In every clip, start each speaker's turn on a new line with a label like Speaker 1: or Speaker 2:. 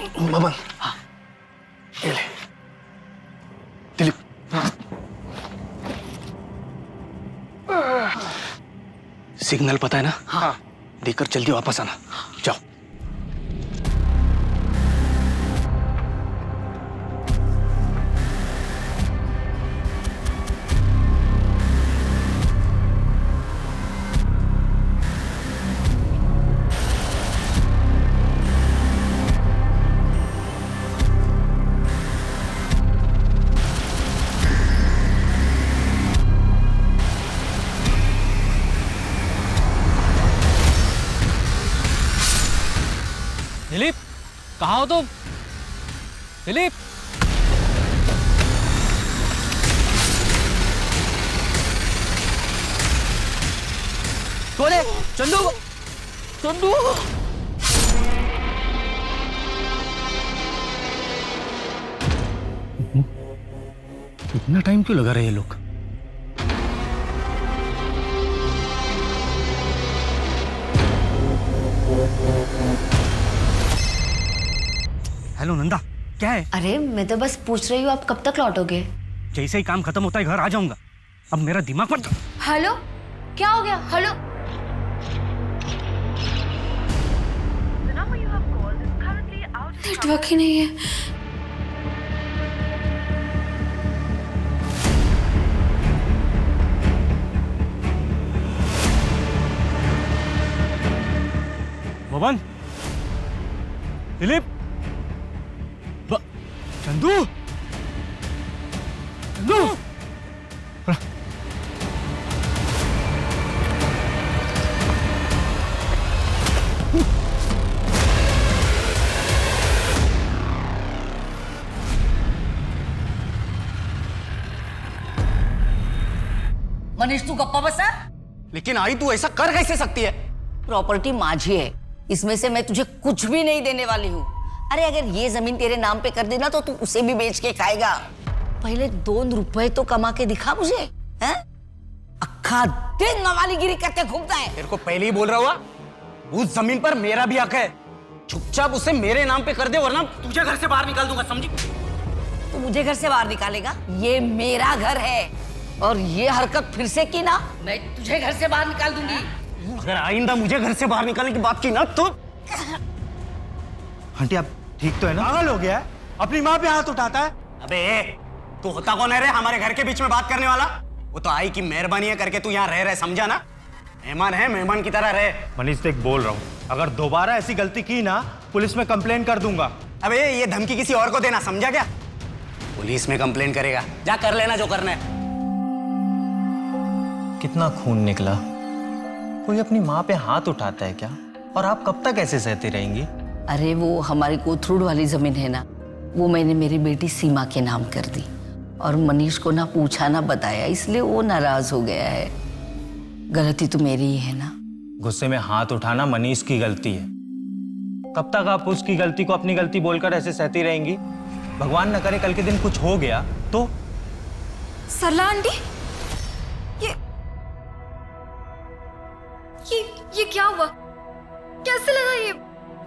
Speaker 1: बबन, हाँ ये ले। दिलीप, सिग्नल पता है ना? हाँ। देकर जल्दी वापस आना। जाओ।
Speaker 2: दिलीप, कहाँ हो तुम? दिलीप, कौन है? चंदू, चंदू।
Speaker 1: इतना टाइम क्यों लगा रहे हैं ये लोग? हेलो नंदा, क्या है?
Speaker 3: अरे मैं तो बस पूछ रही हूँ आप कब तक लौटोगे?
Speaker 1: जैसे ही काम खत्म होता है घर आ जाऊंगा। अब मेरा दिमाग पर।
Speaker 3: हेलो, क्या हो गया? हेलो, नेटवर्क ही नहीं है।
Speaker 1: बबन, दिलीप, चंदू, चंदू।
Speaker 4: मनीष तू गप्पा बसा।
Speaker 1: लेकिन आई तू ऐसा कर कैसे सकती है?
Speaker 4: प्रॉपर्टी माझी है, इसमें से मैं तुझे कुछ भी नहीं देने वाली हूँ। अरे अगर ये जमीन तेरे नाम पे कर देना तो तू उसे भी बेच के खाएगा। पहले 2 रुपए तो कमा के दिखा मुझे, हैं? अक्खा दिन नवालीगिरी करके घूमता है।
Speaker 1: तेरे को पहले ही बोल रहा हुआ, उस जमीन पर मेरा भी हक है। चुपचाप उसे मेरे नाम पे कर दे वरना तुझे घर से बाहर निकाल दूंगा, समझी?
Speaker 4: तू मुझे घर से बाहर निकालेगा? ये मेरा घर है और ये हरकत फिर से की ना, मैं तुझे घर से बाहर निकाल दूंगी।
Speaker 1: अगर आइंदा मुझे घर से बाहर निकालने की बात की ना तो।
Speaker 5: आंटी आप ठीक तो है ना? पागल हो गया है? अपनी माँ पे हाथ उठाता है।
Speaker 1: अबे तू होता कौन है रे हमारे घर के बीच में बात करने वाला? वो तो आई की मेहरबानी है करके तू यहाँ रह रहे, समझा ना? मेहमान है, मेहमान की तरह रहे।
Speaker 5: मनीष देख बोल रहा हूँ, अगर दोबारा ऐसी गलती की ना पुलिस में कंप्लेन कर दूंगा।
Speaker 1: अबे ये धमकी किसी और को देना, समझा क्या? पुलिस में कंप्लेन करेगा, जा कर लेना जो करना है।
Speaker 5: कितना खून निकला। कोई अपनी माँ पे हाथ उठाता है क्या? और आप कब तक ऐसे सहती रहेंगी?
Speaker 4: अरे वो हमारी कोथरूड वाली जमीन है ना, वो मैंने मेरी बेटी सीमा के नाम कर दी और मनीष को ना पूछा ना बताया, इसलिए वो नाराज हो गया है। गलती तो मेरी ही है ना।
Speaker 5: गुस्से में हाथ उठाना मनीष की गलती है। कब तक आप उसकी गलती को अपनी गलती बोलकर ऐसे सहती रहेंगी? भगवान न करे कल के दिन कुछ हो गया तो?
Speaker 3: सरला आंटी, ये क्या हुआ? कैसे लगा ये?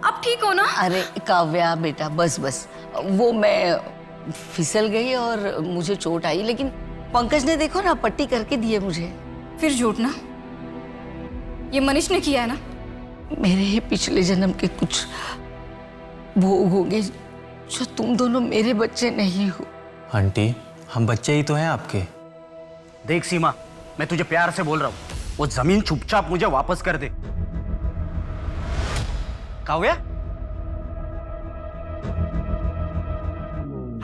Speaker 3: आप ठीक हो ना?
Speaker 4: अरे काव्या बेटा, बस वो मैं फिसल गई और मुझे चोट आई, लेकिन पंकज ने देखो ना पट्टी करके दी है मुझे।
Speaker 3: फिर झूठ ना, ये मनीष ने किया है ना?
Speaker 4: मेरे ही पिछले जन्म के कुछ भोग होंगे जो तुम दोनों मेरे बच्चे नहीं हो।
Speaker 5: आंटी हम बच्चे ही तो हैं आपके।
Speaker 1: देख सीमा, मैं तुझे प्यार से बोल रहा हूँ, वो जमीन चुपचाप मुझे वापस कर दे। काव्या,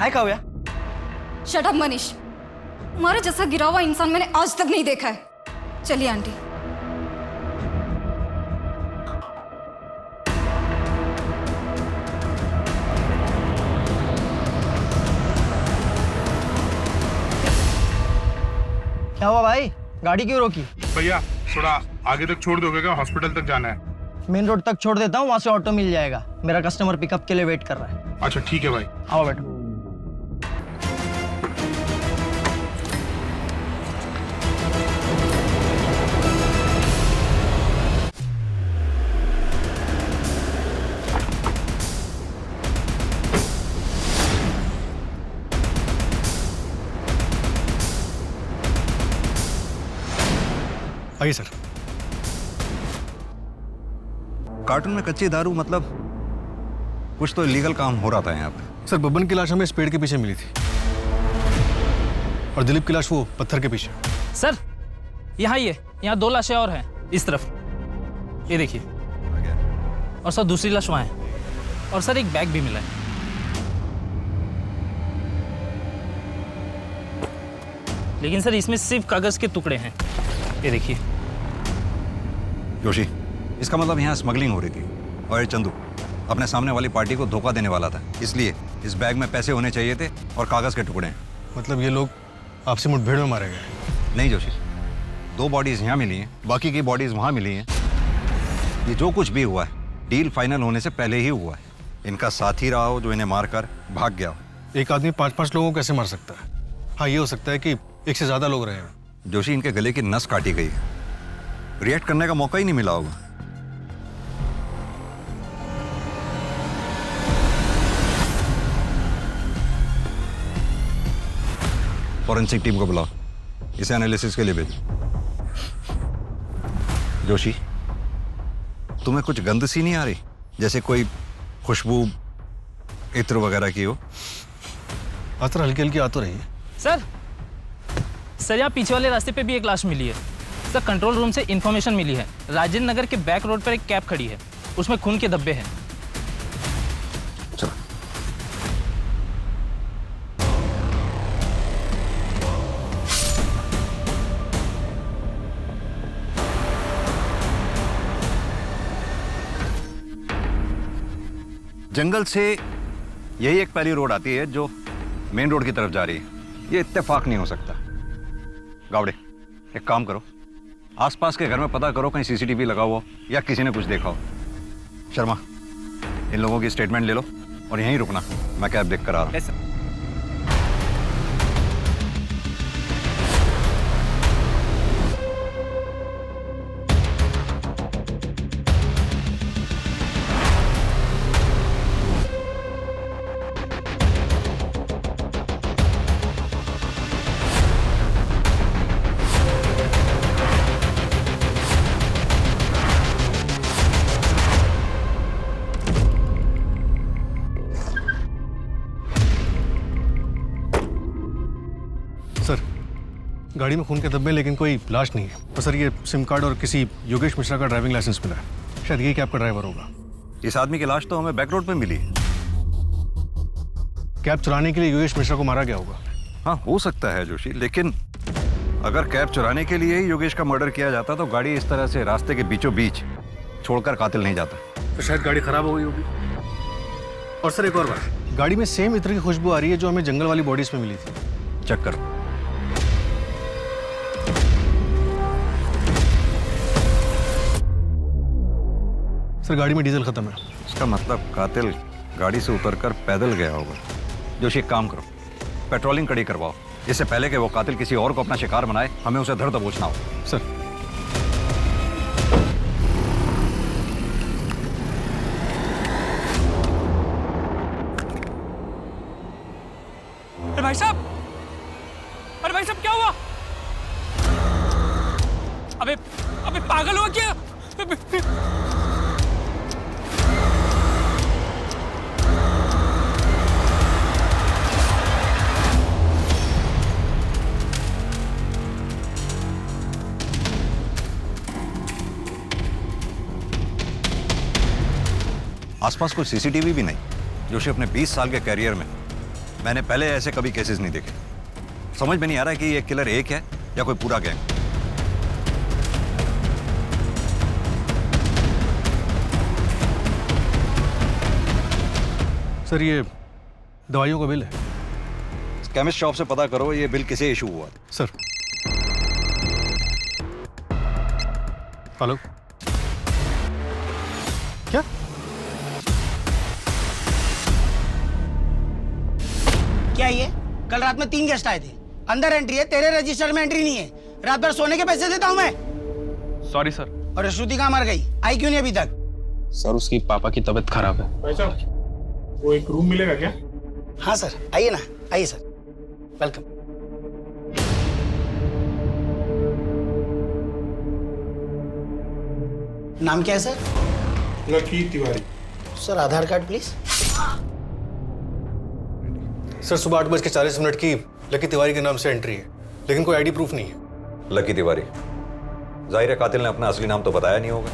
Speaker 1: हाय काव्या।
Speaker 3: शट अप मनीष, तुम्हारे जैसा गिरा हुआ इंसान मैंने आज तक नहीं देखा है। चलिए आंटी।
Speaker 6: क्या हुआ भाई, गाड़ी क्यों रोकी?
Speaker 7: भैया थोड़ा आगे तक छोड़ दोगे क्या? हॉस्पिटल तक जाना है।
Speaker 6: मेन रोड तक छोड़ देता हूँ, वहां से ऑटो मिल जाएगा। मेरा कस्टमर पिकअप के लिए वेट कर रहा है।
Speaker 7: अच्छा ठीक है भाई।
Speaker 6: आओ बैठो।
Speaker 8: आइए सर।
Speaker 9: कार्टून में कच्ची दारू मतलब कुछ तो इलीगल काम हो रहा था यहाँ पे।
Speaker 8: सर बब्बन की लाश हमें इस पेड़ के पीछे मिली थी और दिलीप की लाश वो पत्थर के पीछे।
Speaker 2: सर यहाँ ये, यहाँ 2 लाशें और हैं इस तरफ, ये देखिए। और सर दूसरी लाश वहाँ है, और सर एक बैग भी मिला है। लेकिन सर इसमें सिर्फ कागज के टुकड़े हैं, ये देखिए।
Speaker 9: जोशी, इसका मतलब यहाँ स्मगलिंग हो रही थी और ये चंदू अपने सामने वाली पार्टी को धोखा देने वाला था, इसलिए इस बैग में पैसे होने चाहिए थे और कागज के टुकड़े।
Speaker 8: मतलब ये लोग आपसी मुठभेड़ में मारे गए?
Speaker 9: नहीं जोशी, 2 बॉडीज यहाँ मिली हैं, बाकी की बॉडीज वहाँ मिली हैं। ये जो कुछ भी हुआ है डील फाइनल होने से पहले ही हुआ है। इनका साथी रहा हो जो इन्हें मारकर भाग गया हो।
Speaker 8: एक आदमी 5-5 लोगों को कैसे मार सकता है? हाँ, ये हो सकता है कि एक से ज्यादा लोग रहे हैं।
Speaker 9: जोशी, इनके गले की नस काटी गई है, रिएक्ट करने का मौका ही नहीं मिला होगा। फॉरेंसिक टीम को बुलाओ, इसे एनालिसिस के लिए भेजो। जोशी, तुम्हें कुछ गंध सी नहीं आ रही, जैसे कोई खुशबू इत्र वगैरह की हो?
Speaker 8: आतर हल्की हल्की आ तो रही है।
Speaker 2: सर यहाँ पीछे वाले रास्ते पे भी एक लाश मिली है। सर कंट्रोल रूम से इंफॉर्मेशन मिली है, राजेंद्र नगर के बैक रोड पर एक कैब खड़ी है, उसमें खून के धब्बे हैं।
Speaker 9: चलो। जंगल से यही एक पहली रोड आती है जो मेन रोड की तरफ जा रही है। ये इत्तेफाक नहीं हो सकता। गावड़े, एक काम करो, आसपास के घर में पता करो कहीं सीसीटीवी लगा हुआ या किसी ने कुछ देखा हो। शर्मा, इन लोगों की स्टेटमेंट ले लो और यहीं रुकना, मैं कैब देख कर आ रहा हूँ।
Speaker 8: सर गाड़ी में खून के धब्बे, लेकिन कोई लाश नहीं है। तो सर ये सिम कार्ड और किसी योगेश मिश्रा का ड्राइविंग लाइसेंस मिला है, शायद यही कैब का ड्राइवर होगा।
Speaker 9: इस आदमी की लाश तो हमें बैक रोड पे मिली है।
Speaker 8: कैब चुराने के लिए योगेश मिश्रा को मारा गया होगा।
Speaker 9: हाँ, हो सकता है जोशी, लेकिन अगर कैब चुराने के लिए ही योगेश का मर्डर किया जाता तो गाड़ी इस तरह से रास्ते के बीचों बीच छोड़कर कातिल नहीं जाता।
Speaker 8: तो शायद गाड़ी खराब हो गई होगी। और सर एक और बात, गाड़ी में सेम इत्र की खुशबू आ रही है जो हमें जंगल वाली बॉडीज में मिली थी।
Speaker 9: चेक करो।
Speaker 8: सर गाड़ी में डीजल खत्म है।
Speaker 9: इसका मतलब कातिल गाड़ी से उतरकर पैदल गया होगा। जोशी, एक काम करो, पेट्रोलिंग कड़ी करवाओ, इससे पहले कि वो कातिल किसी और को अपना शिकार बनाए, हमें उसे धर दबोचना हो।
Speaker 8: सर
Speaker 2: अरे भाई साहब, अरे भाई साहब क्या हुआ? अबे अबे पागल हुआ क्या?
Speaker 9: आसपास कोई सीसीटीवी भी नहीं। जोशी, अपने 20 साल के कैरियर में मैंने पहले ऐसे कभी केसेस नहीं देखे। समझ में नहीं आ रहा है कि ये किलर एक है या कोई पूरा गैंग।
Speaker 8: सर ये दवाइयों का बिल है।
Speaker 9: केमिस्ट शॉप से पता करो ये बिल किसे इशू हुआ।
Speaker 8: सर हेलो, क्या?
Speaker 10: क्या ये? कल रात में 3 गेस्ट आए थे, अंदर एंट्री है, तेरे रजिस्टर में एंट्री नहीं है। रात भर सोने के पैसे देता हूं मैं।
Speaker 2: Sorry sir.
Speaker 10: और श्रुति कहाँ मर गई? आई क्यों नहीं अभी तक?
Speaker 2: सर उसकी पापा की तबीयत खराब है।
Speaker 7: भाई साहब, वो एक रूम मिलेगा क्या?
Speaker 10: हाँ सर, आइए ना, आइए सर, वेलकम। नाम क्या है sir?
Speaker 7: Lucky Tiwari.
Speaker 10: Sir Aadhaar card please.
Speaker 8: Sir सुबह 8:40 की लकी तिवारी के नाम से एंट्री है, लेकिन कोई आईडी प्रूफ नहीं है।
Speaker 9: लकी तिवारी, जाहिर है कातिल ने अपना असली नाम तो बताया नहीं होगा।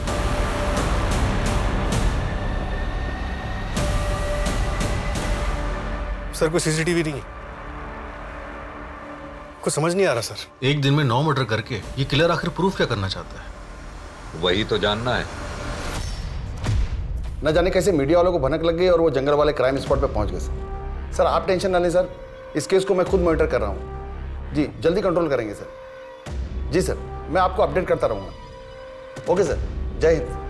Speaker 8: सर कोई सीसीटीवी नहीं है, कुछ समझ नहीं आ रहा सर। एक दिन में 9 मर्डर करके ये किलर आखिर प्रूफ क्या करना चाहता है?
Speaker 9: वही तो जानना है।
Speaker 11: न जाने कैसे मीडिया वालों को भनक लग गई और वो जंगल वाले क्राइम स्पॉट पे पहुंच गए सर। सर आप टेंशन ना लें सर, इस केस को मैं खुद मॉनिटर कर रहा हूँ जी, जल्दी कंट्रोल करेंगे सर। जी सर, मैं आपको अपडेट करता रहूँगा। ओके सर, जय हिंद।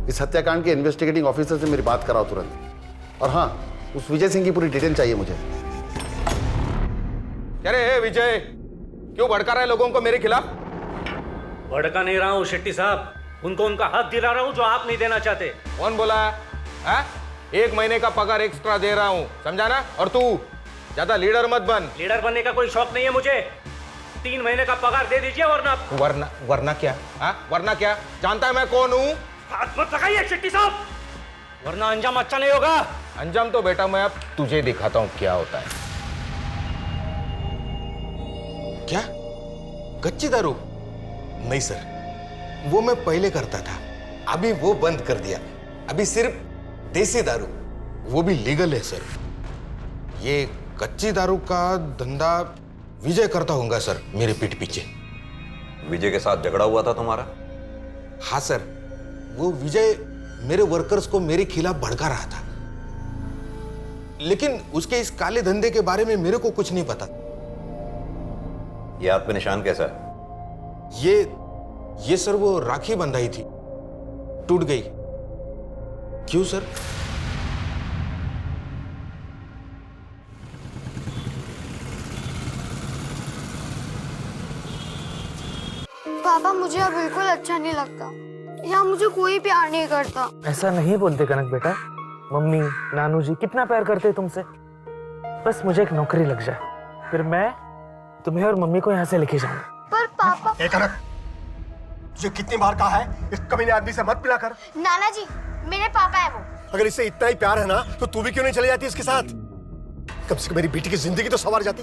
Speaker 11: इस हत्याकांड के इन्वेस्टिगेटिंग ऑफिसर से मेरी बात कराओ तुरंत। और हाँ, उस विजय सिंह की पूरी डिटेल चाहिए मुझे।
Speaker 12: अरे विजय, क्यों भड़का रहे लोगों को मेरे खिलाफ?
Speaker 5: भड़का नहीं रहा हूँ शेट्टी साहब, उनको उनका हक दिला रहा हूँ जो आप नहीं देना चाहते।
Speaker 12: कौन बोला है? 1 महीने का पगार एक्स्ट्रा दे रहा हूँ, समझा ना? और तू ज्यादा लीडर मत बन।
Speaker 5: लीडर बनने का कोई शौक नहीं है मुझे। 3 महीने का पगार दे दीजिए
Speaker 12: वरना क्या? वरना क्या? जानता है मैं कौन हूँ?
Speaker 5: हाथ मत लगाइए शेट्टी साहब, वरना अंजाम अच्छा नहीं होगा।
Speaker 12: अंजाम तो बेटा मैं अब तुझे दिखाता हूँ क्या होता है।
Speaker 13: क्या? कच्ची दारू? नहीं सर, वो मैं पहले करता था, अभी वो बंद कर दिया। अभी सिर्फ देसी दारू, वो भी लीगल है सर। ये कच्ची दारू का धंधा विजय करता होगा सर, मेरे पीठ पीछे।
Speaker 9: विजय के साथ झगड़ा हुआ था तुम्हारा?
Speaker 13: हाँ सर, वो विजय मेरे वर्कर्स को मेरे खिलाफ भड़का रहा था, लेकिन उसके इस काले धंधे के बारे में मेरे को कुछ नहीं पता।
Speaker 9: ये हाथ पे निशान कैसा है?
Speaker 13: ये सर वो राखी बंधाई थी, टूट गई। क्यों सर?
Speaker 14: पापा मुझे अब बिल्कुल अच्छा नहीं लगता, यहाँ मुझे कोई प्यार नहीं करता।
Speaker 2: ऐसा नहीं बोलते कनक बेटा, मम्मी नानू जी कितना प्यार करते हैं तुमसे। बस मुझे एक नौकरी लग जाए, फिर मैं तुम्हें और मम्मी को यहाँ से लेके जाऊंगा।
Speaker 14: पर पापा।
Speaker 8: कनक, तुझे कितनी बार कहा है इस कमीने आदमी से मत मिला कर।
Speaker 14: नाना जी, मेरे पापा है वो।
Speaker 8: अगर इससे इतना ही प्यार है ना, तो तू भी क्यों नहीं चली जाती इसके साथ? कम से कम मेरी बेटी की जिंदगी तो संवार जाती।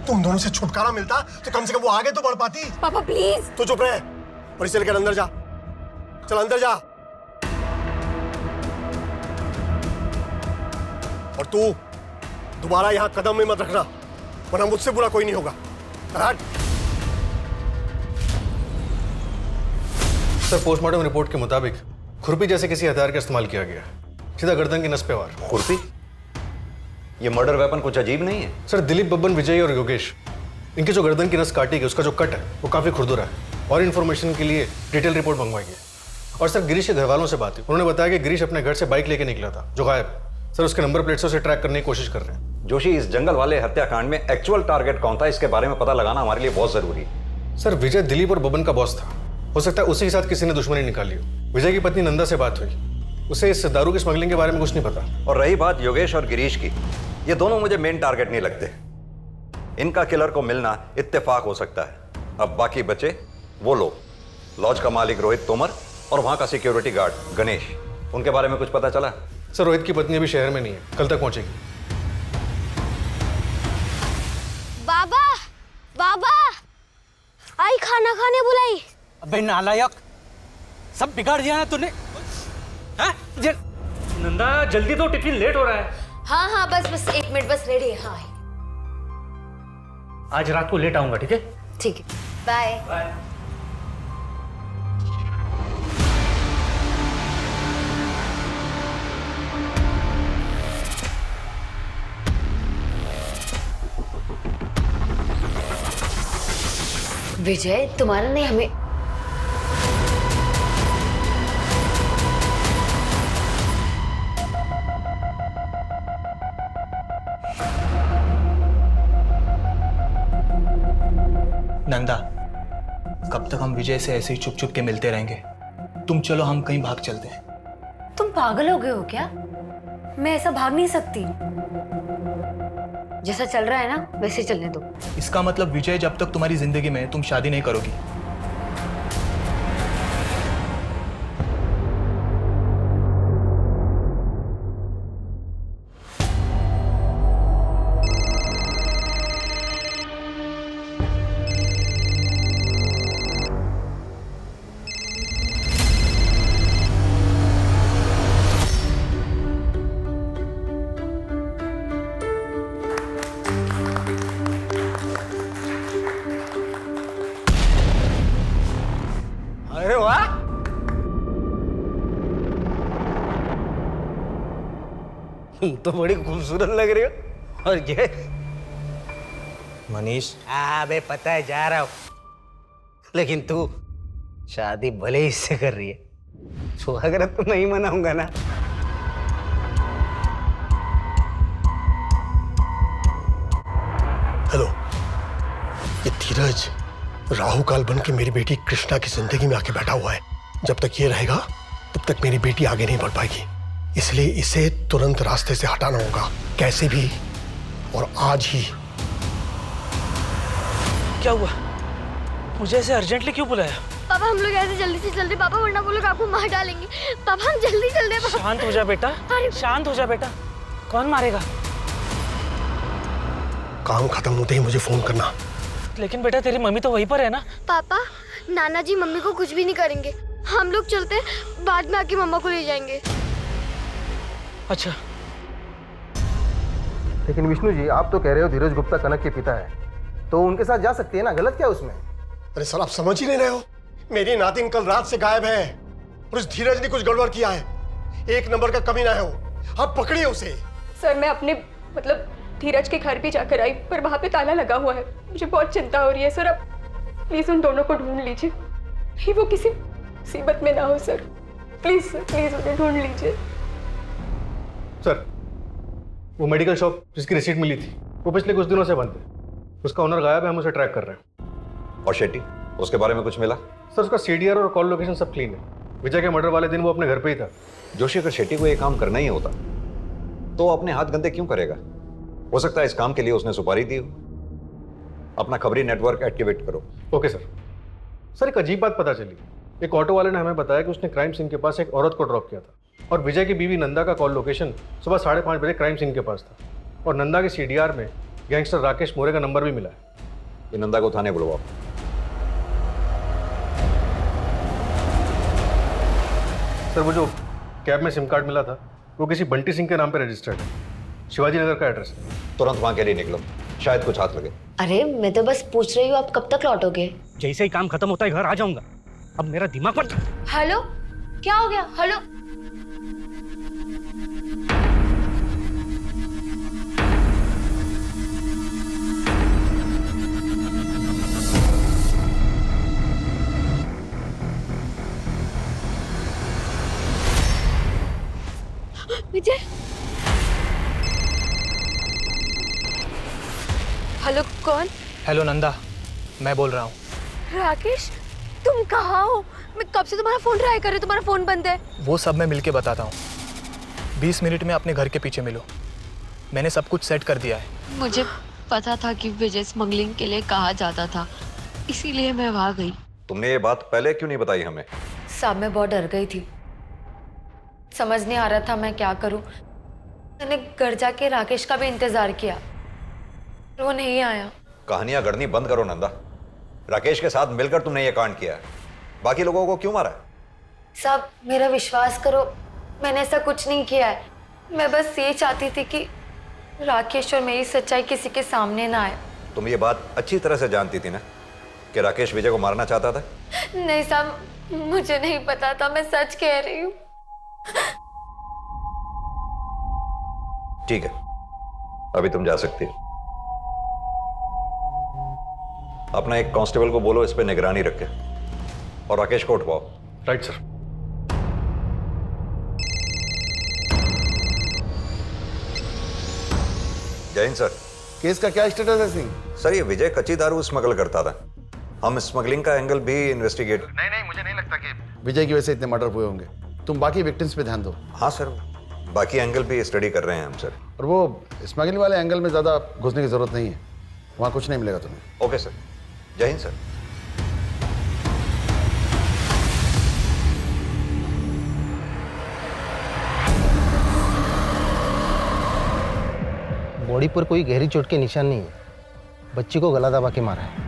Speaker 8: तुम दोनों से छुटकारा मिलता तो कम से कम वो आगे तो बढ़ पाती।
Speaker 3: पापा प्लीज।
Speaker 8: तू चुप रहे और इसे लेकर अंदर जा। चल अंदर जा। और तू दोबारा यहाँ कदम में मत रखना, वरना मुझसे बुरा कोई नहीं होगा। सर पोस्टमार्टम रिपोर्ट के मुताबिक खुरपी जैसे किसी हथियार का इस्तेमाल किया गया, सीधा गर्दन की नस पे वार।
Speaker 9: खुरपी? ये मर्डर वेपन कुछ अजीब नहीं है?
Speaker 8: सर दिलीप, बब्बन, विजय और योगेश, इनकी जो गर्दन की नस काटी गई उसका जो कट है वो काफी खुरदुरा है। और इन्फॉर्मेशन के लिए डिटेल रिपोर्ट मंगवाई है। और सर गिरीश के घर वालों से बात हुई, उन्होंने बताया कि गिरीश अपने घर से बाइक लेके निकला था जो गायब। सर उसके नंबर प्लेट से उसे ट्रैक करने की कोशिश कर रहे हैं।
Speaker 9: जोशी, इस जंगल वाले हत्याकांड में एक्चुअल टारगेट कौन था, इसके बारे में पता लगाना हमारे लिए बहुत जरूरी है।
Speaker 8: सर विजय दिलीप और बबन का बॉस था, हो सकता है उसी के साथ किसी ने दुश्मनी निकाली हो। विजय की पत्नी नंदा से बात हुई, उसे इस दारू की स्मगलिंग के बारे में कुछ नहीं पता।
Speaker 9: और रही बात योगेश और गिरीश की, ये दोनों मुझे मेन टारगेट नहीं लगते। इनका किलर को मिलना इत्तेफाक हो सकता है। अब बाकी बचे वो लोग, लॉज का मालिक रोहित तोमर और वहां का सिक्योरिटी गार्ड गणेश, उनके बारे में कुछ पता चला?
Speaker 8: सर रोहित की पत्नी अभी शहर में नहीं है, कल तक पहुंचेगी।
Speaker 14: बाबा, बाबा, आई खाना खाने बुलाई।
Speaker 10: अबे नालायक, सब बिगाड़ दिया ना तूने।
Speaker 5: नंदा जल्दी दो, टिफिन लेट हो रहा है।
Speaker 14: हाँ हाँ बस 1 मिनट, बस रेडी है। हाँ
Speaker 5: आज रात को लेट आऊंगा, ठीक है?
Speaker 14: ठीक है, बाय बाय। विजय, तुम्हारा ने हमें
Speaker 2: नंदा, कब तक हम विजय से ऐसे ही चुप चुप के मिलते रहेंगे? तुम चलो, हम कहीं भाग चलते हैं।
Speaker 14: तुम पागल हो गए हो क्या? मैं ऐसा भाग नहीं सकती।
Speaker 15: जैसा चल रहा है ना वैसे चलने दो।
Speaker 16: इसका मतलब विजय जब तक तुम्हारी जिंदगी में है, तुम शादी नहीं करोगी।
Speaker 1: अरे वाह, तुम तो बड़ी खूबसूरत लग रही हो। और ये
Speaker 5: मनीष,
Speaker 1: बे पता है जा रहा हूं, लेकिन तू शादी भले ही इससे कर रही है, स्वागत तो नहीं मनाऊंगा ना।
Speaker 17: हेलो, ये धीरज राहु काल बन के मेरी बेटी कृष्णा की जिंदगी में आके बैठा हुआ है। जब तक ये रहेगा तब तक मेरी बेटी आगे नहीं बढ़ पाएगी, इसलिए इसे तुरंत रास्ते से हटाना होगा, कैसे भी, और आज ही।
Speaker 2: क्या हुआ? मुझे ऐसे अर्जेंटली क्यों बुलाया?
Speaker 14: पापा हम लोग ऐसे जल्दी से जल्दी, पापा वरना वो लोग आपको मार डालेंगे। पापा हम जल्दी चलते पापा।
Speaker 2: शांत हो जा बेटा, शांत हो जा बेटा। कौन मारेगा?
Speaker 17: काम खत्म होते ही मुझे फोन करना।
Speaker 2: लेकिन बेटा तेरी मम्मी तो वहीं पर है ना।
Speaker 14: पापा नाना जी मम्मी को कुछ भी नहीं करेंगे, हम लोग चलते, बाद में आके मम्मा को ले जाएंगे।
Speaker 2: अच्छा,
Speaker 18: लेकिन विष्णु जी आप तो कह रहे हो धीरज गुप्ता कनक के पिता है, तो उनके साथ जा सकती है ना, गलत क्या उसमें?
Speaker 17: अरे सर आप समझ ही नहीं रहे हो, मेरी नातिन कल रात से गायब है और उस धीरज ने कुछ गड़बड़ किया है। एक नंबर का कमीना है वो, आप पकड़िए उसे।
Speaker 19: सर मैं अपने मतलब धीरज के घर भी जाकर आई, पर वहाँ पे ताला लगा हुआ है। मुझे बहुत चिंता हो रही है सर, आप प्लीज उन दोनों को ढूंढ लीजिए, कहीं वो किसी मुसीबत में ना हो सर। प्लीज सर, प्लीज उन्हें ढूंढ लीजिए।
Speaker 8: सर वो मेडिकल शॉप जिसकी रिसीट मिली थी वो पिछले कुछ दिनों से बंद है, उसका ओनर गायब है, हम उसे ट्रैक कर रहे हैं।
Speaker 9: और शेट्टी, उसके बारे में कुछ मिला?
Speaker 8: सर उसका सीडीआर और कॉल लोकेशन सब क्लीन है। विजय के मर्डर वाले दिन वो अपने घर पे ही था।
Speaker 9: जोशी, अगर शेट्टी को ये काम करना ही होता तो वो अपने हाथ गंदे क्यों करेगा? हो सकता है इस काम के लिए उसने सुपारी दी हो। अपना खबरी नेटवर्क एक्टिवेट करो।
Speaker 8: Okay sir. सर एक अजीब बात पता चली, एक ऑटो वाले ने हमें बताया कि उसने क्राइम सीन के पास एक औरत को ड्रॉप किया था और विजय की बीवी नंदा का कॉल लोकेशन सुबह 5:30 बजे क्राइम सीन के पास था और नंदा के सीडीआर में गैंगस्टर राकेश मोरे का नंबर भी मिला है।
Speaker 9: ये नंदा को थाने बुलवाओ।
Speaker 8: सर वो जो कैब में सिम कार्ड मिला था वो किसी बंटी सिंह के नाम पे रजिस्टर्ड है, शिवाजी नगर का एड्रेस है।
Speaker 9: तुरंत वहां के लिए निकलो, शायद कुछ हाथ लगे।
Speaker 15: अरे मैं तो बस पूछ रही हूँ आप कब तक लौटोगे?
Speaker 1: जैसे ही काम खत्म होता है घर आ जाऊंगा। अब मेरा दिमाग मत।
Speaker 15: हेलो, क्या हो गया? हेलो,
Speaker 14: विजय। हेलो, कौन?
Speaker 16: हेलो नंदा, मैं बोल रहा हूँ।
Speaker 14: राकेश, तुम कहाँ हो? मैं कब से तुम्हारा फोन ट्राई कर रही हूँ, तुम्हारा फोन बंद है।
Speaker 16: वो सब मैं मिलके बताता हूँ। 20 मिनट में अपने घर के पीछे मिलो, मैंने सब कुछ सेट कर दिया है।
Speaker 15: मुझे पता था कि विजय स्मगलिंग के लिए कहा जाता था, इसीलिए मैं वहां गई।
Speaker 9: तुमने ये बात पहले क्यों नहीं बताई हमें?
Speaker 15: साहब मैं बहुत डर गई थी, समझ नहीं आ रहा था मैं क्या करूं। मैंने घर जाके राकेश का भी इंतजार किया, वो नहीं आया।
Speaker 9: कहानियां गढ़नी बंद करो नंदा। राकेश के साथ मिलकर तुमने ये कांड किया है, बाकी लोगों को क्यों मारा है?
Speaker 15: साहब मेरा विश्वास करो, मैंने ऐसा कुछ नहीं किया है। मैं बस ये चाहती थी कि राकेश और मेरी सच्चाई किसी के सामने ना आए।
Speaker 9: तुम ये बात अच्छी तरह से जानती थी ना कि राकेश विजय को मारना चाहता था?
Speaker 15: नहीं साहब, मुझे नहीं पता था, मैं सच कह रही हूँ।
Speaker 9: ठीक है, अभी तुम जा सकती हो। अपना एक कांस्टेबल को बोलो इस पे निगरानी रखे और राकेश को उठवाओ।
Speaker 8: Right sir.
Speaker 9: जय हिंद सर।
Speaker 11: केस का क्या स्टेटस है सिंह?
Speaker 9: सर ये विजय कच्ची दारू स्मगल करता था, हम स्मगलिंग का एंगल भी इन्वेस्टिगेट।
Speaker 11: नहीं मुझे नहीं लगता कि विजय की वजह से इतने मर्डर हुए होंगे। तुम बाकी विक्टिम्स पे ध्यान दो।
Speaker 9: हाँ सर, बाकी एंगल भी स्टडी कर रहे हैं हम सर।
Speaker 11: और वो स्मगलिंग वाले एंगल में ज़्यादा घुसने की ज़रूरत नहीं है, वहाँ कुछ नहीं मिलेगा तुम्हें।
Speaker 9: ओके सर, जय हिंद सर।
Speaker 18: बॉडी पर कोई गहरी चोट के निशान नहीं है, बच्ची को गला दबा के मारा है।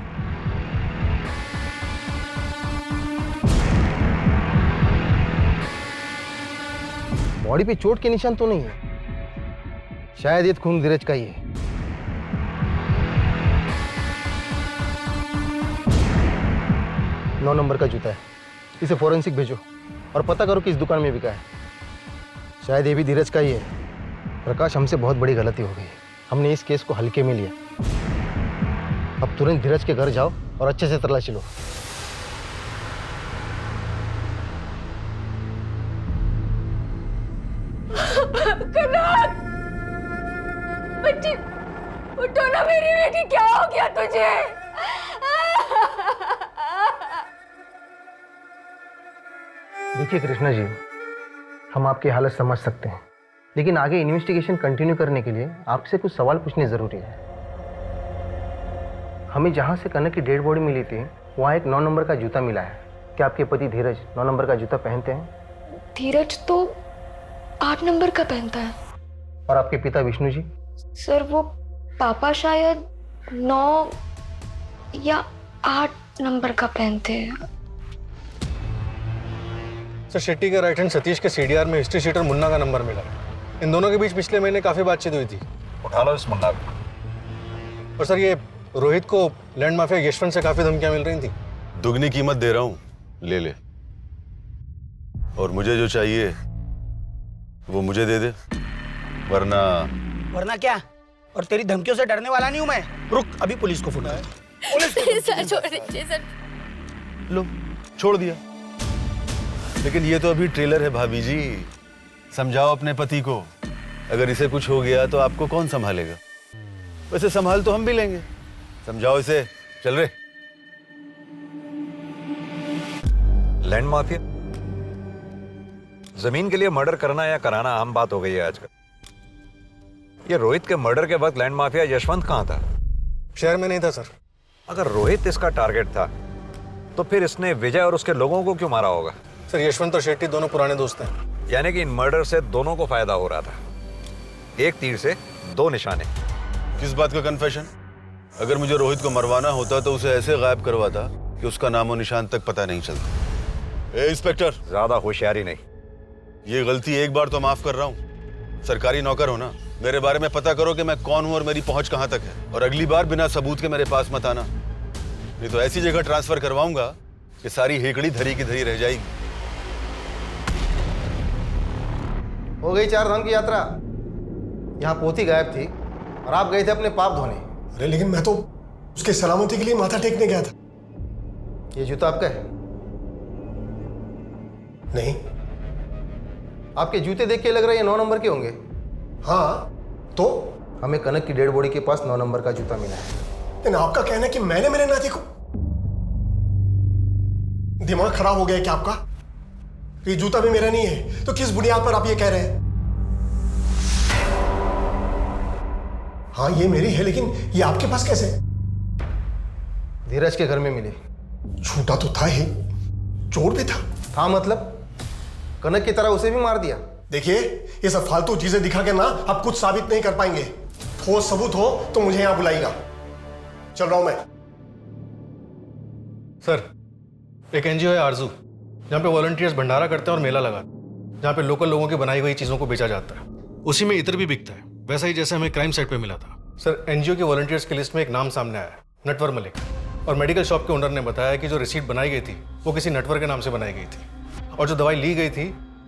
Speaker 18: बॉडी पे चोट के निशान तो नहीं है, शायद ये खून धीरज का ही है। नौ नंबर का जूता है, इसे फॉरेंसिक भेजो और पता करो कि इस दुकान में बिका है। शायद ये भी धीरज का ही है। प्रकाश, हमसे बहुत बड़ी गलती हो गई, हमने इस केस को हल्के में लिया। अब तुरंत धीरज के घर जाओ और अच्छे से तलाशी लो।
Speaker 19: कनक, बच्ची उठो ना मेरी बेटी, क्या हो गया तुझे?
Speaker 18: देखिए कृष्णा जी, हम आपकी हालत समझ सकते हैं, लेकिन आगे इन्वेस्टिगेशन कंटिन्यू करने के लिए आपसे कुछ सवाल पूछने जरूरी है। हमें जहां से कनक की डेड बॉडी मिली थी वहां एक 9 नंबर का जूता मिला है। क्या आपके पति धीरज 9 नंबर का जूता पहनते हैं?
Speaker 15: धीरज तो 8 नंबर का पहनता है।
Speaker 18: और आपके पिता विष्णु जी?
Speaker 15: सर वो पापा शायद 9 या 8 नंबर का पहनते हैं।
Speaker 8: सर, शेट्टी के राइट हैंड सतीश के सीडीआर में हिस्ट्री शीटर मुन्ना का नंबर मिला। इन दोनों के बीच पिछले महीने काफी बातचीत हुई थी।
Speaker 9: उठा लो इस मुन्ना को।
Speaker 8: और सर, ये रोहित को लैंड माफिया यशवंत से काफी धमकियां मिल रही थी।
Speaker 20: दुगनी कीमत दे रहा हूँ, ले ले। और मुझे जो चाहिए वो मुझे दे दे,
Speaker 10: वरना क्या? और तेरी धमकियों से डरने वाला नहीं हूं मैं। रुक, अभी पुलिस को फोन कर।
Speaker 15: सर छोड़ दीजिए सर।
Speaker 20: लो, छोड़ दिया। लेकिन ये तो अभी ट्रेलर है भाभी जी। समझाओ अपने पति को, अगर इसे कुछ हो गया तो आपको कौन संभालेगा? वैसे संभाल तो हम भी लेंगे। समझाओ इसे। चल रे।
Speaker 9: लैंड माफिया, जमीन के लिए मर्डर करना या कराना आम बात हो गई है आजकल। ये रोहित के मर्डर के वक्त लैंड माफिया यशवंत कहाँ था?
Speaker 8: शहर में नहीं था सर।
Speaker 9: अगर रोहित इसका टारगेट था तो फिर इसने विजय और उसके लोगों को क्यों मारा होगा?
Speaker 8: सर, यशवंत और शेट्टी दोनों पुराने दोस्त हैं।
Speaker 9: यानी कि इन मर्डर से दोनों को फायदा हो रहा था। एक तीर से दो निशाने।
Speaker 20: किस बात का कन्फेशन? अगर मुझे रोहित को मरवाना होता तो उसे ऐसे गायब करवाता कि उसका नामो निशान तक पता नहीं चलता। इंस्पेक्टर,
Speaker 9: ज्यादा होशियारी नहीं।
Speaker 20: ये गलती एक बार तो माफ कर रहा हूँ। सरकारी नौकर हो ना, मेरे बारे में पता करो कि मैं कौन हूँ और मेरी पहुंच कहाँ तक है। और अगली बार बिना सबूत के मेरे पास मत आना, नहीं तो ऐसी जगह ट्रांसफर करवाऊंगा कि सारी हेकड़ी धरी की धरी रह जाएगी।
Speaker 18: हो गई 4 धाम की यात्रा। यहाँ पोथी गायब थी और आप गए थे अपने पाप धोने।
Speaker 17: अरे लेकिन मैं तो उसके सलामती के लिए माथा टेकने गया था।
Speaker 18: ये जूता आपका है?
Speaker 17: नहीं।
Speaker 18: आपके जूते देख के लग रहा है ये 9 नंबर के होंगे।
Speaker 17: हाँ, तो
Speaker 18: हमें कनक की डेड बॉडी के पास 9 नंबर का जूता मिला है।
Speaker 17: लेकिन आपका कहना है कि मैंने मेरे नाती को। दिमाग खराब हो गया है क्या आपका? ये जूता भी मेरा नहीं है, तो किस बुनियाद पर आप ये कह रहे हैं? हाँ, ये मेरी है, लेकिन ये आपके पास कैसे?
Speaker 18: धीरज के घर में मिली।
Speaker 17: झूठा तो था ही, चोर भी था
Speaker 18: मतलब कनक की तरह उसे भी मार दिया।
Speaker 17: देखिए, ये सब फालतू चीजें दिखा के ना आप कुछ साबित नहीं कर पाएंगे। ठोस सबूत हो तो मुझे यहां बुलाइएगा। चल रहा हूं मैं।
Speaker 8: सर, एक एनजीओ है आरजू, जहाँ पे वॉलंटियर्स भंडारा करते हैं और मेला लगाते हैं, जहाँ पे लोकल लोगों की बनाई हुई चीज़ों को बेचा जाता है। उसी में इतर भी बिकता है, वैसा ही जैसे हमें क्राइम साइट पे मिला था। सर, एनजीओ के वॉलंटियर्स की लिस्ट में एक नाम सामने आया, नटवर मलिक। और मेडिकल शॉप के ओनर ने बताया कि जो रिसीट बनाई गई थी वो किसी नटवर के नाम से बनाई गई थी, और जो दवाई ली गई थी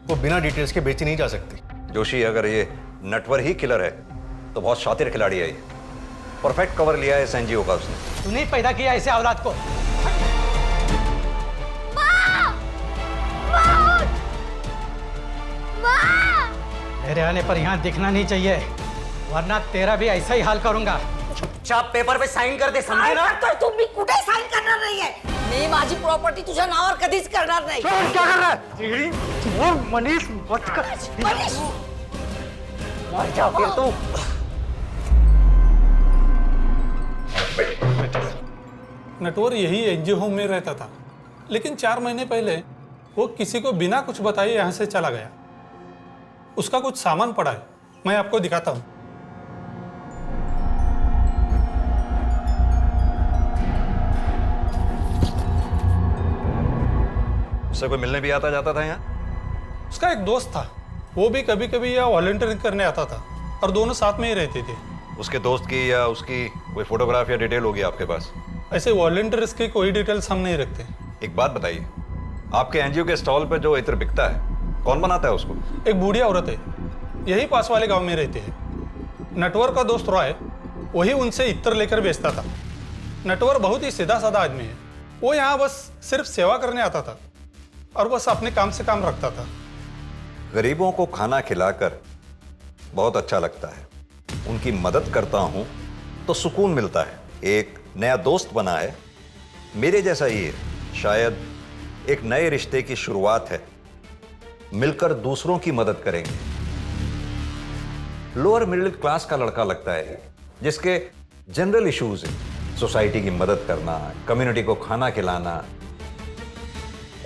Speaker 8: वो बिना डिटेल्स के बेची नहीं जा सकती।
Speaker 9: जोशी, अगर ये नटवर ही किलर है तो बहुत शातिर खिलाड़ी है ये। परफेक्ट कवर लिया है इस एनजीओ का उसने।
Speaker 10: तूने पैदा किया ऐसे औलाद को। मेरे आने पर यहाँ दिखना नहीं चाहिए, वरना तेरा भी ऐसा ही हाल करूंगा।
Speaker 1: चुपचाप पेपर पे साइन कर दे, समझे ना?
Speaker 4: तर तुम्ही कुठे साइन करणार नाहीये. मी माझी प्रॉपर्टी तुझ्या नावावर कधीच करणार नाही.
Speaker 10: क्या कर रहा है? मनीष, मत कर।
Speaker 4: मनीष, मर जा फिर तू।
Speaker 21: नटवर यही एनजीओ होम में रहता था, लेकिन 4 महीने पहले वो किसी को बिना कुछ बताए यहाँ से चला गया। उसका कुछ सामान पड़ा है, मैं आपको दिखाता हूँ।
Speaker 9: उससे कोई मिलने भी आता जाता था यहाँ?
Speaker 21: उसका एक दोस्त था, वो भी कभी कभी यहाँ वॉलंटियरिंग करने आता था और दोनों साथ में ही रहते थे।
Speaker 9: उसके दोस्त की या उसकी कोई फोटोग्राफ या डिटेल होगी आपके पास?
Speaker 21: ऐसे वॉलंटियर्स की कोई डिटेल्स हम नहीं रखते।
Speaker 9: एक बात बताइए, आपके एनजीओ के स्टॉल पे जो इत्र बिकता है, कौन बनाता है उसको?
Speaker 21: एक बूढ़ी औरत है, यही पास वाले गांव में रहते हैं। नटवर का दोस्त रॉय वही उनसे इत्र लेकर बेचता था। नटवर बहुत ही सीधा साधा आदमी है, वो यहाँ बस सिर्फ सेवा करने आता था और बस अपने काम से काम रखता था।
Speaker 9: गरीबों को खाना खिलाकर बहुत अच्छा लगता है, उनकी मदद करता हूं तो सुकून मिलता है। एक नया दोस्त बना है, मेरे जैसा ही है, शायद एक नए रिश्ते की शुरुआत है, मिलकर दूसरों की मदद करेंगे। लोअर मिडिल क्लास का लड़का लगता है, जिसके जनरल इश्यूज हैं, सोसाइटी की मदद करना, कम्युनिटी को खाना खिलाना।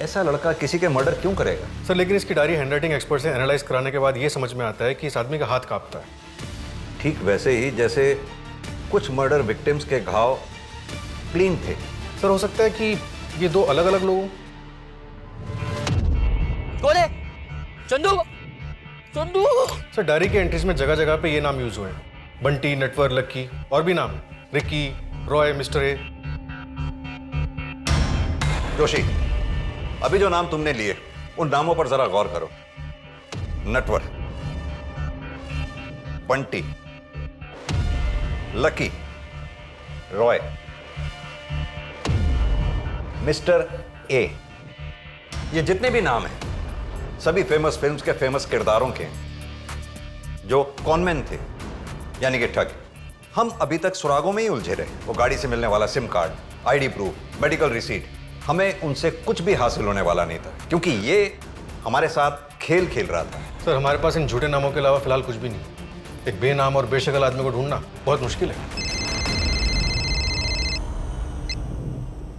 Speaker 9: ऐसा लड़का किसी के मर्डर क्यों करेगा?
Speaker 8: सर लेकिन इसकी डायरी हैंडराइटिंग एक्सपर्ट से एनालाइज कराने के बाद ये समझ में आता है कि इस आदमी का हाथ कांपता है।
Speaker 9: ठीक वैसे ही जैसे कुछ मर्डर विक्टिम्स के घाव क्लीन थे।
Speaker 8: सर हो सकता है कि ये 2 अलग अलग लोग।
Speaker 4: कौन है? चंदू। चंदू।
Speaker 8: सर डायरी के एंट्रीज में जगह जगह पे ये नाम यूज हुए हैं, बंटी, नटवर, लक्की, और भी नाम, Ricky, Roy, mister A.
Speaker 9: Joshi, अभी जो नाम तुमने लिए उन नामों पर जरा गौर करो। Natwar, Bunty, lucky, Roy, mister A, ये जितने भी नाम हैं सभी फेमस फिल्म्स के फेमस किरदारों के हैं, जो कॉनमैन थे, यानी कि ठग। हम अभी तक सुरागों में ही उलझे रहे। वो गाड़ी से मिलने वाला SIM card, ID proof, medical receipt, हमें उनसे कुछ भी हासिल होने वाला नहीं था, क्योंकि ये हमारे साथ खेल खेल रहा था।
Speaker 8: सर हमारे पास इन झूठे नामों के अलावा फिलहाल कुछ भी नहीं। एक बेनाम और बेशक्ल आदमी को ढूंढना बहुत मुश्किल है।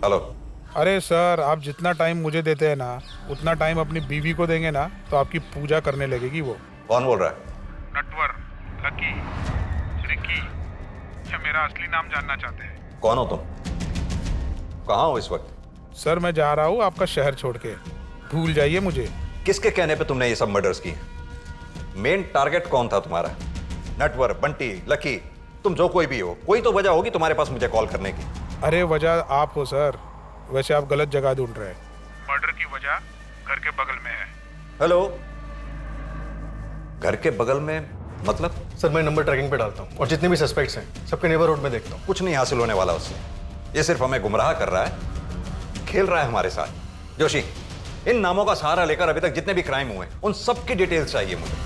Speaker 9: हेलो।
Speaker 7: अरे सर, आप जितना टाइम मुझे देते हैं ना, उतना टाइम अपनी बीवी को देंगे ना, तो आपकी पूजा करने लगेगी वो।
Speaker 9: कौन बोल रहा है?
Speaker 7: नटवर, लकी, रिकी, या मेरा असली नाम जानना चाहते हैं?
Speaker 9: कौन हो तुम? कहाँ हो इस वक्त?
Speaker 7: सर मैं जा रहा हूँ आपका शहर छोड़ के, भूल जाइए मुझे।
Speaker 9: किसके कहने पे तुमने ये सब मर्डर्स किए? मेन टारगेट कौन था तुम्हारा? नटवर, बंटी, लकी, तुम जो कोई भी हो, कोई तो वजह होगी तुम्हारे पास मुझे कॉल करने की।
Speaker 7: अरे वजह आप हो सर, वैसे आप गलत जगह ढूंढ रहे हैं। मर्डर की वजह घर के बगल में है।
Speaker 9: हेलो, घर के बगल में मतलब?
Speaker 8: सर मैं नंबर ट्रैकिंग पे डालता हूँ और जितने भी सस्पेक्ट्स हैं सबके नेबरहुड में देखता हूँ।
Speaker 9: कुछ नहीं हासिल होने वाला उससे, ये सिर्फ हमें गुमराह कर रहा है, खेल रहा है हमारे साथ। जोशी, इन नामों का सहारा लेकर अभी तक जितने भी क्राइम हुए उन सब की डिटेल्स चाहिए मुझे।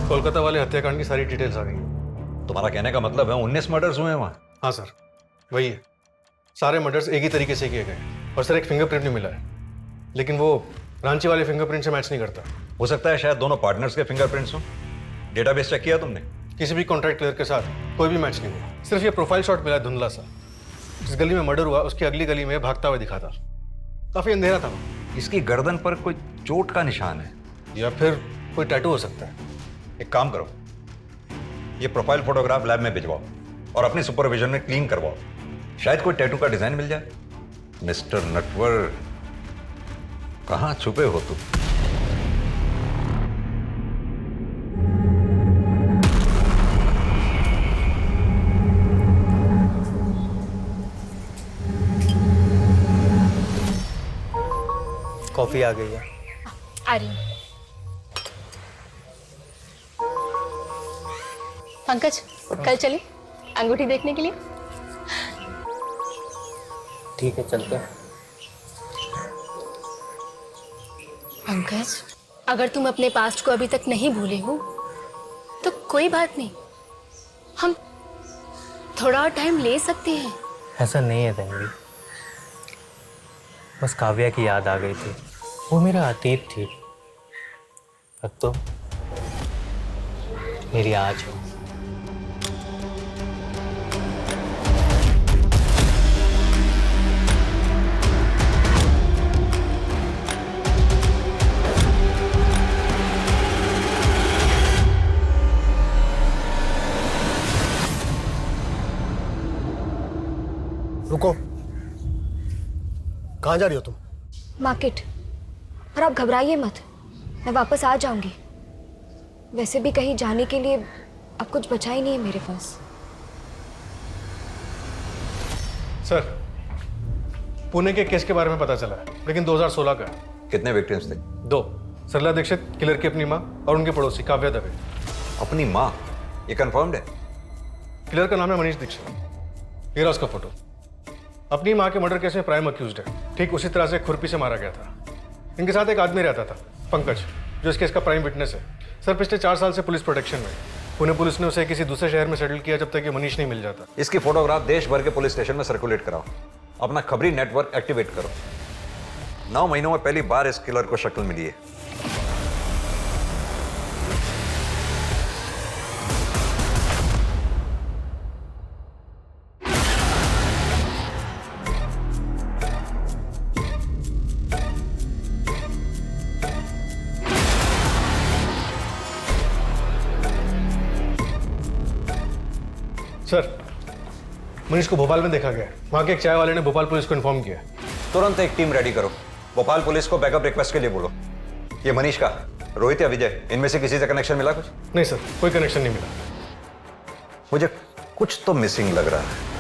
Speaker 8: कोलकाता वाले हत्याकांड की सारी डिटेल्स आ गई।
Speaker 9: तुम्हारा कहने का मतलब है 19 मर्डर्स हुए हैं वहां?
Speaker 8: हाँ सर, वही है। सारे मर्डर्स एक ही तरीके से किए गए और सर एक फिंगरप्रिंट नहीं मिला है, लेकिन वो रांची वाले फिंगरप्रिंट से मैच नहीं करता।
Speaker 9: हो सकता है शायद दोनों पार्टनर्स के फिंगरप्रिंट्स हो। डेटाबेस चेक किया तुमने?
Speaker 8: किसी भी कॉन्ट्रैक्ट क्लियर के साथ कोई भी मैच नहीं हुआ, सिर्फ ये प्रोफाइल शॉट मिला धुंधला सा। जिस गली में मर्डर हुआ उसकी अगली गली में भागता हुआ दिखा था, काफी अंधेरा था।
Speaker 9: इसकी गर्दन पर कोई चोट का निशान है
Speaker 8: या फिर कोई टैटू हो सकता है।
Speaker 9: एक काम करो, ये प्रोफाइल फोटोग्राफ लैब में भिजवाओ और अपने सुपरविजन में क्लीन करवाओ, शायद कोई टैटू का डिजाइन मिल जाए। मिस्टर नटवर, कहां छुपे हो तुम?
Speaker 6: कॉफी आ गई है।
Speaker 19: आ रही हूँ। पंकज, कल चले अंगूठी देखने के लिए?
Speaker 6: ठीक है, चलते हैं।
Speaker 19: पंकज, अगर तुम अपने पास्ट को अभी तक नहीं भूले हो तो कोई बात नहीं, हम थोड़ा और टाइम ले सकते हैं।
Speaker 5: ऐसा नहीं है तन्वी, बस काव्या की याद आ गई थी। वो मेरा अतीत थी, अब तो मेरी आज हो।
Speaker 17: रुको, कहाँ जा रही हो तुम?
Speaker 19: मार्केट। और आप घबराइए मत, मैं वापस आ जाऊंगी। वैसे भी कहीं जाने के लिए अब कुछ बचा ही नहीं है मेरे पास।
Speaker 8: सर, पुणे के केस के बारे में पता चला है, लेकिन 2016 का है।
Speaker 9: कितने विक्टिम्स थे?
Speaker 8: 2। सरला दीक्षित, किलर की अपनी माँ, और उनके पड़ोसी काव्या दवे।
Speaker 9: अपनी माँ? ये कंफर्म्ड है?
Speaker 8: किलर का नाम है मनीष दीक्षित। ये रहा उसका फोटो। अपनी माँ के मर्डर केस में प्राइम अक्यूज्ड है। ठीक उसी तरह से खुरपी से मारा गया था। इनके साथ एक आदमी रहता था, पंकज, जो इस केस का प्राइम विटनेस है। सर, पिछले 4 साल से पुलिस प्रोटेक्शन में। पुणे पुलिस ने उसे किसी दूसरे शहर में सेटल किया जब तक ये मनीष नहीं मिल जाता।
Speaker 9: इसकी फोटोग्राफ देश भर के पुलिस स्टेशन में सर्कुलेट कराओ, अपना खबरी नेटवर्क एक्टिवेट करो। 9 महीनों में पहली बार इस किलर को शक्ल मिली है।
Speaker 8: सर, मनीष को भोपाल में देखा गया है। वहाँ के एक चाय वाले ने भोपाल पुलिस को इन्फॉर्म किया।
Speaker 9: तुरंत एक टीम रेडी करो, भोपाल पुलिस को बैकअप रिक्वेस्ट के लिए बोलो। ये मनीष का, रोहित या विजय, इनमें से किसी से कनेक्शन मिला कुछ?
Speaker 8: नहीं सर, कोई कनेक्शन नहीं मिला।
Speaker 9: मुझे कुछ तो मिसिंग लग रहा है।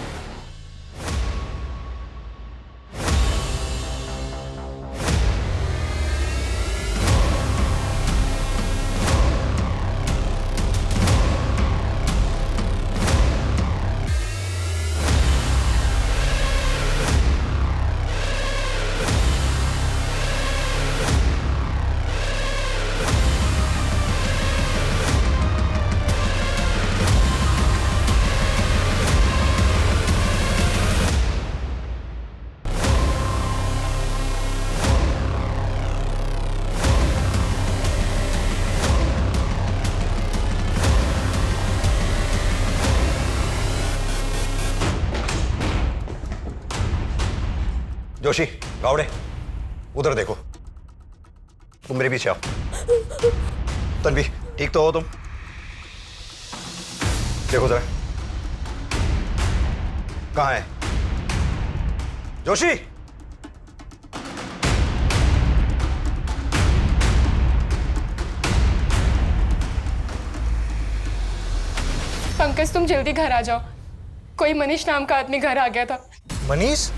Speaker 9: जोशी, गावड़े, उधर देखो। तुम मेरे पीछे आओ। तन्वी, ठीक तो हो तुम? देखो जरा, कहाँ है जोशी?
Speaker 19: पंकज, तुम जल्दी घर आ जाओ। कोई मनीष नाम का आदमी घर आ गया था।
Speaker 13: मनीष?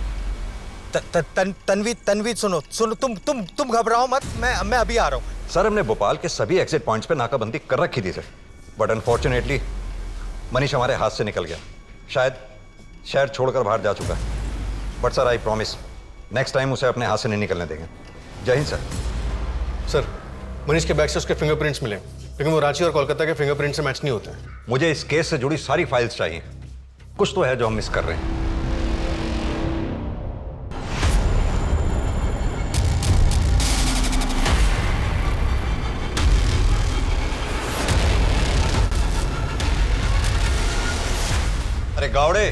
Speaker 13: तन्वी सुनो, तुम घबराओ मत, मैं अभी आ रहा हूँ।
Speaker 9: सर, हमने भोपाल के सभी एग्जिट पॉइंट्स पे नाकाबंदी कर रखी थी सर, बट अनफॉर्चुनेटली मनीष हमारे हाथ से निकल गया। शायद शहर छोड़कर बाहर जा चुका है। But sir, I promise, next time उसे अपने हाथ से नहीं निकलने देंगे। जय हिंद सर।
Speaker 8: सर, मनीष के बैग से उसके फिंगरप्रिंट्स मिले, लेकिन वो रांची और कोलकाता के फिंगरप्रिंट से मैच नहीं होते हैं।
Speaker 9: मुझे इस केस से जुड़ी सारी फाइल्स चाहिए। कुछ तो है जो हम मिस कर रहे हैं। अरे गावड़े,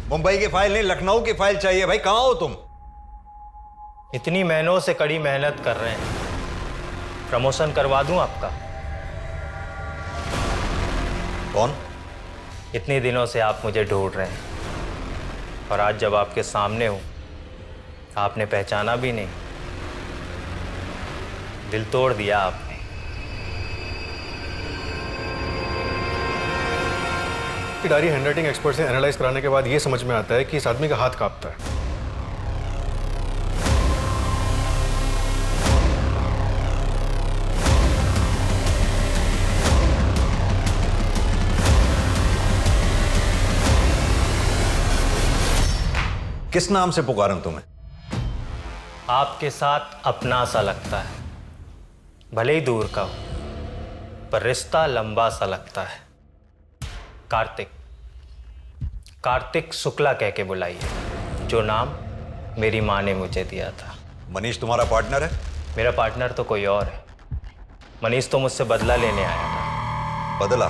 Speaker 9: मुंबई की फाइल नहीं, लखनऊ की फाइल चाहिए भाई। कहां हो तुम?
Speaker 5: इतनी महीनों से कड़ी मेहनत कर रहे हैं, प्रमोशन करवा दूं आपका?
Speaker 9: कौन?
Speaker 5: इतने दिनों से आप मुझे ढूंढ रहे हैं, और आज जब आपके सामने हूं, आपने पहचाना भी नहीं। दिल तोड़ दिया आपने।
Speaker 8: डायरी हैंडराइटिंग एक्सपर्ट से एनालाइज कराने के बाद ये समझ में आता है कि इस आदमी का हाथ कांपता है।
Speaker 9: किस नाम से पुकारूं तुम्हें?
Speaker 5: आपके साथ अपना सा लगता है, भले ही दूर का हो, पर रिश्ता लंबा सा लगता है। कार्तिक। कार्तिक शुक्ला कह के बुलाइए, जो नाम मेरी माँ ने मुझे दिया था।
Speaker 9: मनीष तुम्हारा पार्टनर है?
Speaker 5: मेरा पार्टनर तो कोई और है। मनीष तो मुझसे बदला लेने आया था।
Speaker 9: बदला?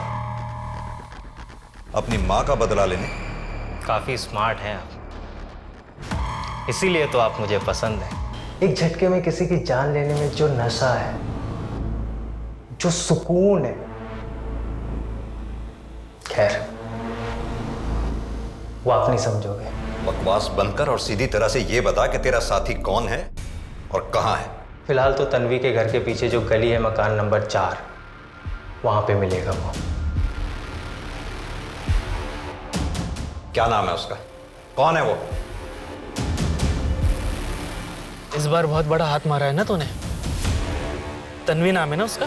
Speaker 9: अपनी माँ का बदला लेने?
Speaker 5: काफी स्मार्ट हैं आप, इसीलिए तो आप मुझे पसंद हैं। एक झटके में किसी की जान लेने में जो नशा है, जो सुकून है, खैर वो आप नहीं समझोगे।
Speaker 9: बकवास बंद कर और सीधी तरह से ये बता कि तेरा साथी कौन है और कहाँ है।
Speaker 5: फिलहाल तो तन्वी के घर के पीछे जो गली है, मकान नंबर 4, वहां पे मिलेगा वो।
Speaker 9: क्या नाम है उसका? कौन है वो?
Speaker 16: इस बार बहुत बड़ा हाथ मारा है ना तूने। तन्वी नाम है ना उसका?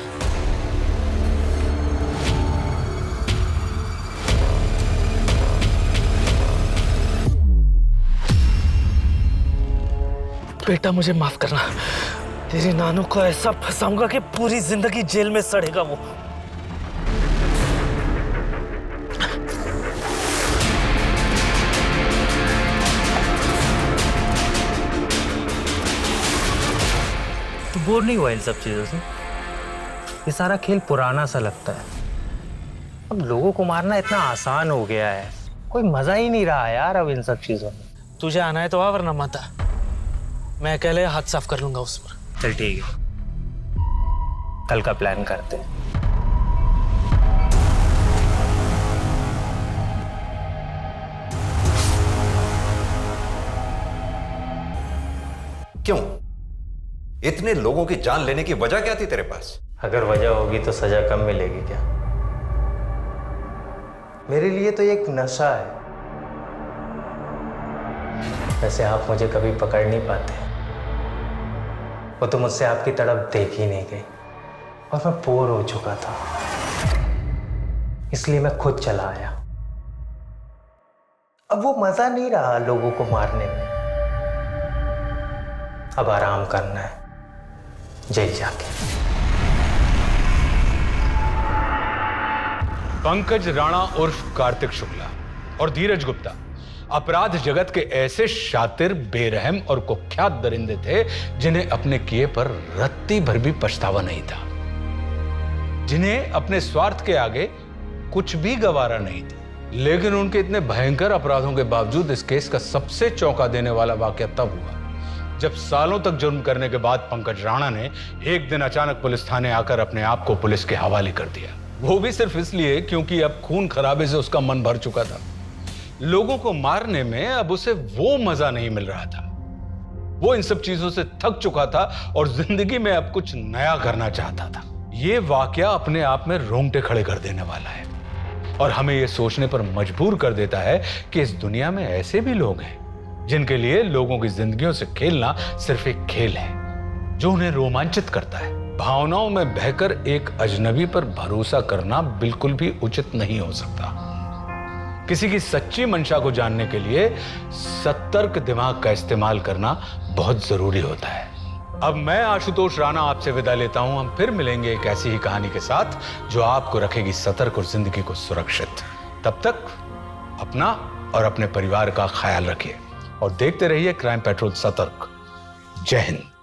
Speaker 16: बेटा मुझे माफ करना, तेरी नानू को ऐसा फंसाऊंगा कि पूरी जिंदगी जेल में सड़ेगा वो।
Speaker 5: तो बोर नहीं हुआ इन सब चीजों से? ये सारा खेल पुराना सा लगता है। अब लोगों को मारना इतना आसान हो गया है, कोई मजा ही नहीं रहा यार अब इन सब चीजों में।
Speaker 16: तुझे आना है तो आ, वरना मत आ। मैं अकेले हाथ साफ कर लूंगा उस पर।
Speaker 5: चल ठीक है, कल का प्लान करते हैं।
Speaker 9: क्यों? इतने लोगों की जान लेने की वजह क्या थी तेरे पास?
Speaker 5: अगर वजह होगी तो सजा कम मिलेगी क्या? मेरे लिए तो ये एक नशा है। वैसे आप मुझे कभी पकड़ नहीं पाते, वो तो मुझसे आपकी तरफ देख ही नहीं गई और मैं बोर हो चुका था, इसलिए मैं खुद चला आया। अब वो मजा नहीं रहा लोगों को मारने में, अब आराम करना है जेल जाके।
Speaker 12: पंकज राणा उर्फ कार्तिक शुक्ला और धीरज गुप्ता अपराध जगत के ऐसे शातिर, बेरहम और कुख्यात दरिंदे थे जिन्हें अपने किए पर रत्ती भर भी पछतावा नहीं था, जिन्हें अपने स्वार्थ के आगे कुछ भी गवारा नहीं था। लेकिन उनके इतने भयंकर अपराधों के बावजूद इस केस का सबसे चौंका देने वाला वाकया तब हुआ जब सालों तक जुर्म करने के बाद पंकज राणा ने एक दिन अचानक पुलिस थाने आकर अपने आप को पुलिस के हवाले कर दिया। वो भी सिर्फ इसलिए क्योंकि अब खून खराबे से उसका मन भर चुका था। लोगों को मारने में अब उसे वो मजा नहीं मिल रहा था। वो इन सब चीजों से थक चुका था और जिंदगी में अब कुछ नया करना चाहता था। ये वाकया अपने आप में रोंगटे खड़े कर देने वाला है और हमें ये सोचने पर मजबूर कर देता है कि इस दुनिया में ऐसे भी लोग हैं जिनके लिए लोगों की जिंदगियों से खेलना सिर्फ एक खेल है जो उन्हें रोमांचित करता है। भावनाओं में बहकर एक अजनबी पर भरोसा करना बिल्कुल भी उचित नहीं हो सकता। किसी की सच्ची मंशा को जानने के लिए सतर्क दिमाग का इस्तेमाल करना बहुत जरूरी होता है। अब मैं आशुतोष राणा आपसे विदा लेता हूं। हम फिर मिलेंगे एक ऐसी ही कहानी के साथ जो आपको रखेगी सतर्क और जिंदगी को सुरक्षित। तब तक अपना और अपने परिवार का ख्याल रखिए और देखते रहिए क्राइम पेट्रोल सतर्क। जय हिंद।